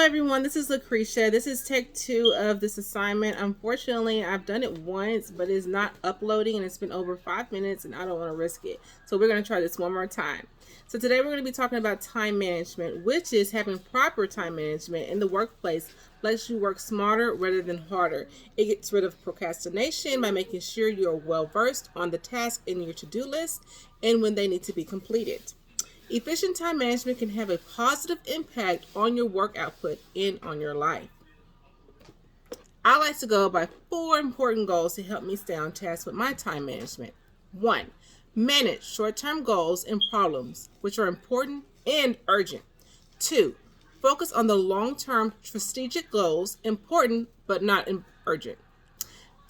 everyone, this is Lucretia. This is take 2 of this assignment. Unfortunately, I've done it once, but it's not uploading and it's been over 5 minutes and I don't want to risk it. So we're going to try this one more time. So today we're going to be talking about time management, which is having proper time management in the workplace lets you work smarter rather than harder. It gets rid of procrastination by making sure you're well versed on the task in your to-do list and when they need to be completed. Efficient time management can have a positive impact on your work output and on your life. I like to go by 4 important goals to help me stay on task with my time management. 1. Manage short-term goals and problems, which are important and urgent. 2. Focus on the long-term strategic goals, important but not urgent.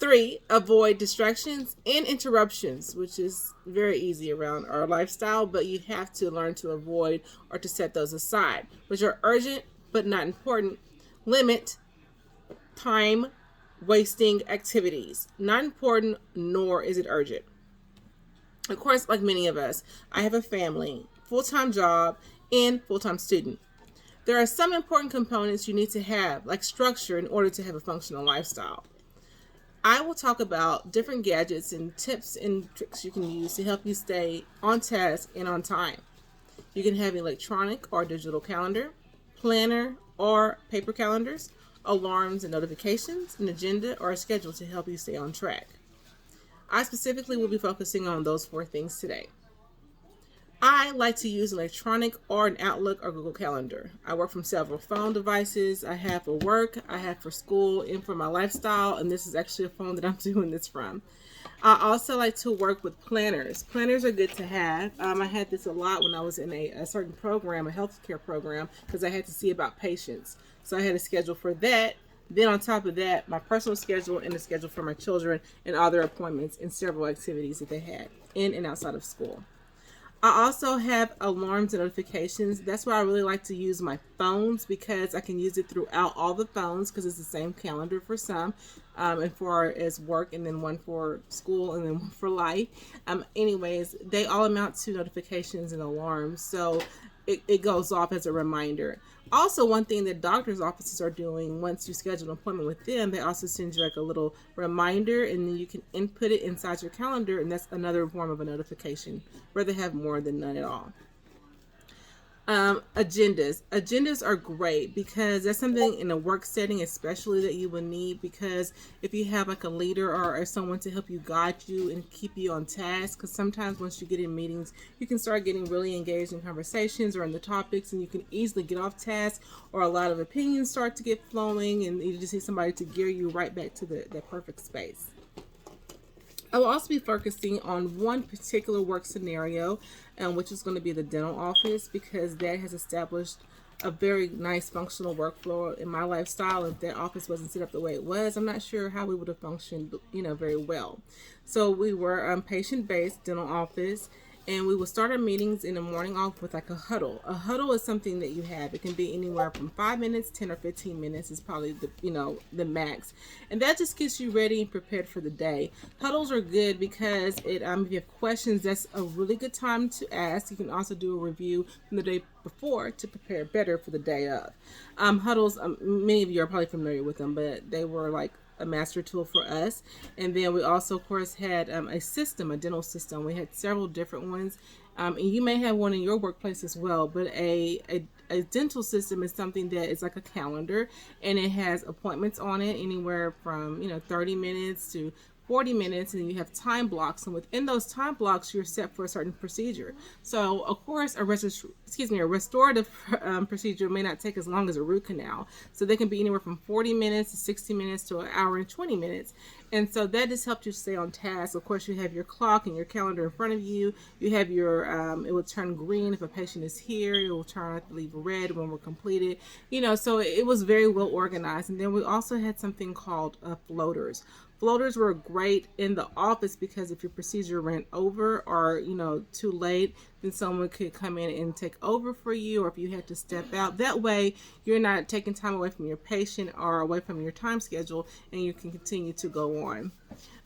3. Avoid distractions and interruptions, which is very easy around our lifestyle, but you have to learn to avoid or to set those aside, which are urgent but not important. Limit time wasting activities. Not important, nor is it urgent. Of course, like many of us, I have a family, full-time job, and full-time student. There are some important components you need to have, like structure, in order to have a functional lifestyle. I will talk about different gadgets and tips and tricks you can use to help you stay on task and on time. You can have electronic or digital calendar, planner or paper calendars, alarms and notifications, an agenda or a schedule to help you stay on track. I specifically will be focusing on those 4 things today. I like to use electronic or an Outlook or Google Calendar. I work from several phone devices. I have for work, I have for school, and for my lifestyle, and this is actually a phone that I'm doing this from. I also like to work with planners. Planners are good to have. I had this a lot when I was in a certain program, a healthcare program, because I had to see about patients. So I had a schedule for that. Then on top of that, my personal schedule and a schedule for my children and all their appointments and several activities that they had in and outside of school. I also have alarms and notifications. That's why I really like to use my phones, because I can use it throughout all the phones, because it's the same calendar for some, and for as work, and then one for school, and then one for life. Anyways, they all amount to notifications and alarms, so it goes off as a reminder. Also, one thing that doctors' offices are doing, once you schedule an appointment with them, they also send you like a little reminder, and then you can input it inside your calendar, and that's another form of a notification. Rather have more than none at all. Agendas are great, because that's something in a work setting especially that you will need, because if you have like a leader or someone to help you guide you and keep you on task, because sometimes once you get in meetings you can start getting really engaged in conversations or in the topics, and you can easily get off task, or a lot of opinions start to get flowing, and you just need somebody to gear you right back to that perfect space. I will also be focusing on one particular work scenario, which is going to be the dental office, because that has established a very nice functional workflow in my lifestyle. If that office wasn't set up the way it was, I'm not sure how we would have functioned, very well. So we were patient-based dental office, and we will start our meetings in the morning off with like a huddle. A huddle is something that you have. It can be anywhere from 5 minutes, 10 or 15 minutes is probably the max. And that just gets you ready and prepared for the day. Huddles are good because if you have questions, that's a really good time to ask. You can also do a review from the day before to prepare better for the day of. Huddles, many of you are probably familiar with them, but they were like a master tool for us. And then we also, of course, had a dental system. We had several different ones, and you may have one in your workplace as well, but a dental system is something that is like a calendar, and it has appointments on it anywhere from 30 minutes to 40 minutes, and then you have time blocks, and within those time blocks you're set for a certain procedure. So of course a restorative procedure may not take as long as a root canal, so they can be anywhere from 40 minutes to 60 minutes to an hour and 20 minutes. And so that just helps you stay on task. Of course, you have your clock and your calendar in front of you. You have your it will turn green if a patient is here. It will turn, I believe, red when we're completed. So it was very well organized. And then we also had something called floaters. Floaters were great in the office, because if your procedure ran over or too late, then someone could come in and take over for you, or if you had to step out. That way you're not taking time away from your patient or away from your time schedule, and you can continue to go on.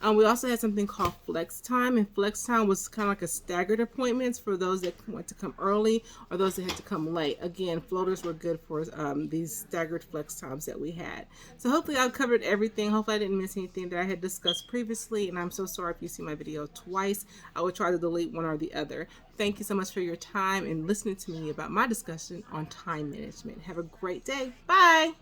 We also had something called flex time, and flex time was kind of like a staggered appointments for those that want to come early or those that had to come late. Again, floaters were good for these staggered flex times that we had. So hopefully I covered everything. Hopefully I didn't miss anything that I had discussed previously, and I'm so sorry if you see my video twice. I will try to delete one or the other. Thank you so much for your time and listening to me about my discussion on time management. Have a great day. Bye.